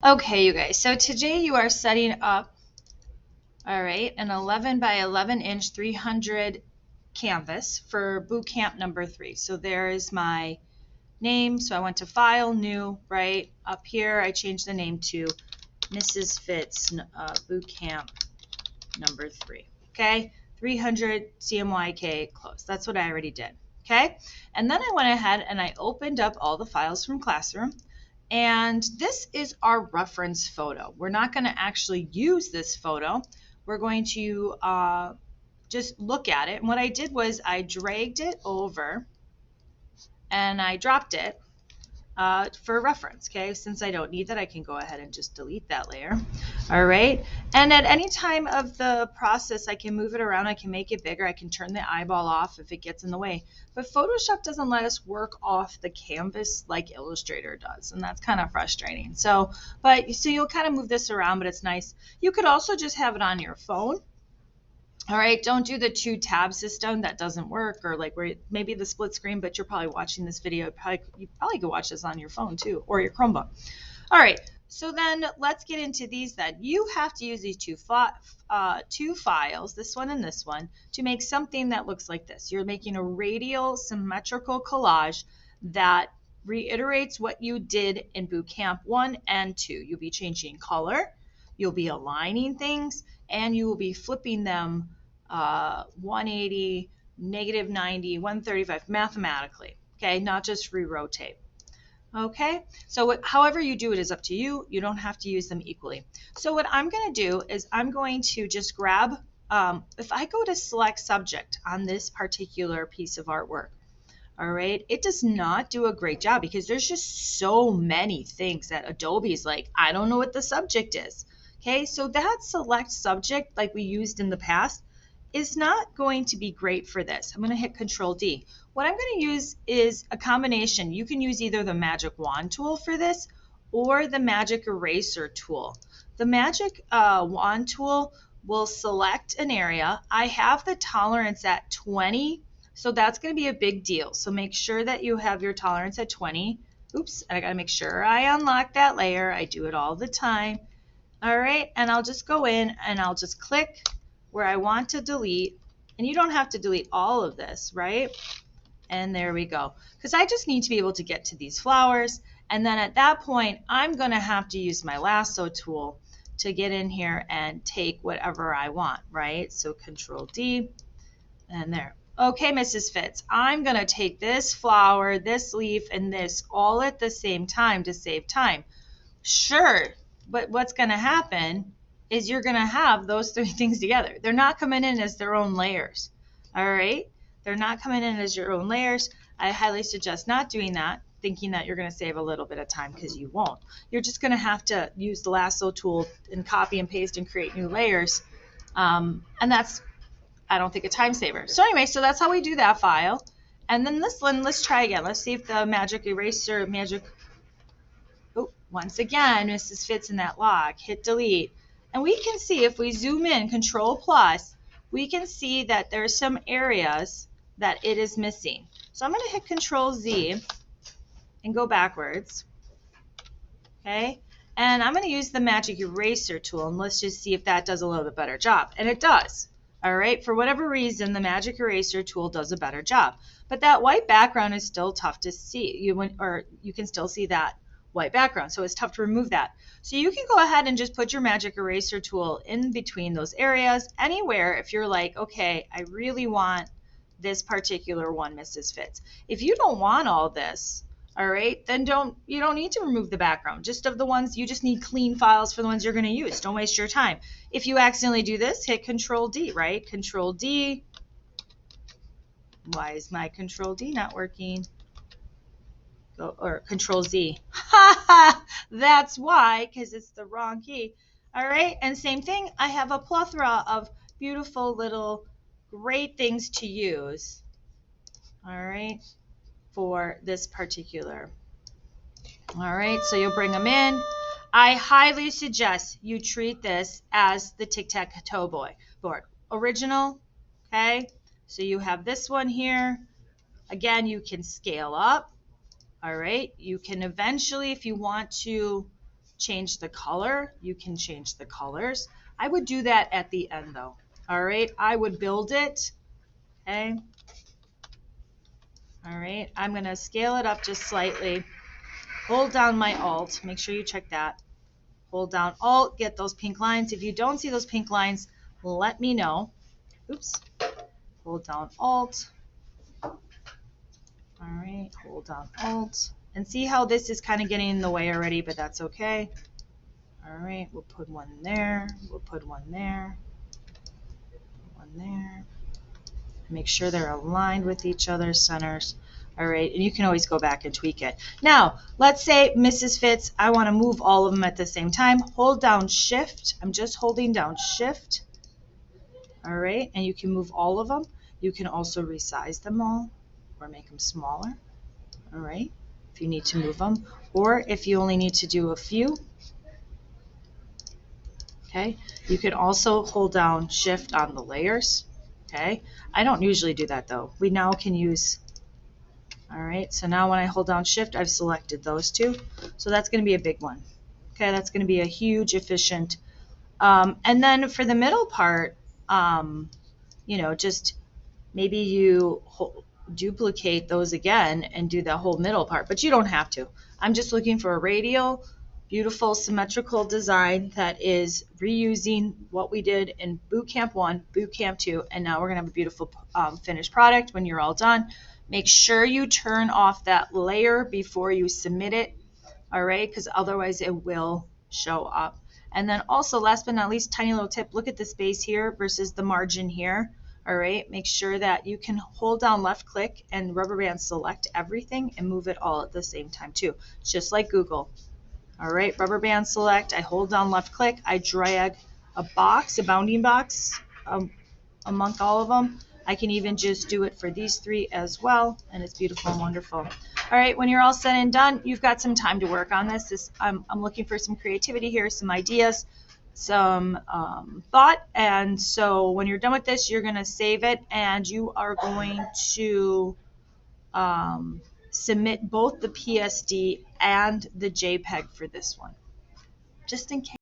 Okay, you guys, so today you are setting up, all right, an 11 by 11 inch 300 canvas for boot camp number 3. So there is my name. So I went to File, New, right? Up here, I changed the name to Mrs. Fitz boot camp number 3. Okay, 300 CMYK close. That's what I already did. Okay, and then I went ahead and I opened up all the files from Classroom. And this is our reference photo. We're not going to actually use this photo. We're going to just look at it. And what I did was I dragged it over and I dropped it for reference. Okay, since I don't need that, I can go ahead and just delete that layer. All right, and at any time of the process, I can move it around, I can make it bigger, I can turn the eyeball off if it gets in the way. But Photoshop doesn't let us work off the canvas like Illustrator does, and that's kind of frustrating. So you'll kind of move this around, but it's nice. You could also just have it on your phone. All right, don't do the 2-tab system. That doesn't work. Or like where maybe the split screen, but you're probably watching this video. You probably could watch this on your phone too, or your Chromebook. All right, so then let's get into these then. You have to use these two files, this one and this one, to make something that looks like this. You're making a radial symmetrical collage that reiterates what you did in boot camp 1 and 2. You'll be changing color, you'll be aligning things, and you will be flipping them 180, negative 90, 135 mathematically, okay, not just re-rotate. Okay, so however you do it is up to you. You don't have to use them equally. So what I'm going to do is I'm going to just grab, if I go to select subject on this particular piece of artwork, all right, it does not do a great job because there's just so many things that Adobe's like, I don't know what the subject is. Okay, so that select subject like we used in the past is not going to be great for this. I'm going to hit Control D. What I'm going to use is a combination. You can use either the Magic Wand tool for this or the Magic Eraser tool. The Magic Wand tool will select an area. I have the tolerance at 20, so that's going to be a big deal. So make sure that you have your tolerance at 20. Oops, I got to make sure I unlock that layer. I do it all the time. All right, and I'll just go in and I'll just click where I want to delete, and you don't have to delete all of this, right? And there we go, because I just need to be able to get to these flowers, and then at that point I'm going to have to use my lasso tool to get in here and take whatever I want, right? So Control D, and there. Okay, Mrs. Fitz, I'm going to take this flower, this leaf, and this all at the same time to save time. Sure, but what's going to happen is you're going to have those 3 things together. They're not coming in as their own layers. All right? They're not coming in as your own layers. I highly suggest not doing that, thinking that you're going to save a little bit of time, because you won't. You're just going to have to use the lasso tool and copy and paste and create new layers. And that's, I don't think, a time saver. So anyway, so that's how we do that file. And then this one, let's try again. Let's see if the Magic Eraser, once again, Mrs. Fitz in that log, hit delete. And we can see, if we zoom in, Control plus, we can see that there's some areas that it is missing. So I'm going to hit Control Z and go backwards. Okay, and I'm going to use the Magic Eraser tool, and let's just see if that does a little bit better job. And it does. All right, for whatever reason, the Magic Eraser tool does a better job. But that white background is still tough to see. You can still see that white background, so it's tough to remove that. So you can go ahead and just put your Magic Eraser tool in between those areas, anywhere, if you're like, okay, I really want this particular one, Mrs. Fitz. If you don't want all this, all right, then you don't need to remove the background. Just of the ones, you just need clean files for the ones you're going to use. Don't waste your time. If you accidentally do this, hit Control D, right? Control D. Why is my Control D not working? Or Control Z. Ha ha! That's why, because it's the wrong key. All right, and same thing, I have a plethora of beautiful little great things to use, all right, for this particular. All right, so you'll bring them in. I highly suggest you treat this as the tic-tac-toe board. Original, okay? So you have this one here. Again, you can scale up. All right, you can eventually, if you want to change the color, you can change the colors. I would do that at the end though. All right, I would build it. Okay. All right, I'm going to scale it up just slightly. Hold down my Alt. Make sure you check that. Hold down Alt, get those pink lines. If you don't see those pink lines, let me know. Oops. Hold down Alt. All right, hold down Alt. And see how this is kind of getting in the way already, but that's okay. All right, we'll put one there. We'll put one there. One there. Make sure they're aligned with each other's centers. All right, and you can always go back and tweak it. Now, let's say Mrs. Fitz, I want to move all of them at the same time. Hold down Shift. I'm just holding down Shift. All right, and you can move all of them. You can also resize them all or make them smaller. All right, if you need to move them, or if you only need to do a few. Okay, you can also hold down Shift on the layers. Okay, I don't usually do that though. We now can use, all right, so now when I hold down Shift, I've selected those two. So that's going to be a big one. Okay, that's going to be a huge, efficient. And then for the middle part, you know, just maybe you duplicate those again and do the whole middle part, but you don't have to. I'm just looking for a radial, beautiful, symmetrical design that is reusing what we did in Boot Camp 1, Boot Camp 2, and now we're going to have a beautiful finished product when you're all done. Make sure you turn off that layer before you submit it, all right, because otherwise it will show up. And then also, last but not least, tiny little tip, look at the space here versus the margin here. All right, make sure that you can hold down left click and rubber band select everything and move it all at the same time too, just like Google. All right, rubber band select, I hold down left click, I drag a box, a bounding box among all of them. I can even just do it for these three as well, and it's beautiful and wonderful. All right, when you're all said and done, you've got some time to work on this. I'm looking for some creativity here, some ideas, some thought, and so when you're done with this, you're going to save it, and you are going to submit both the PSD and the JPEG for this one, just in case.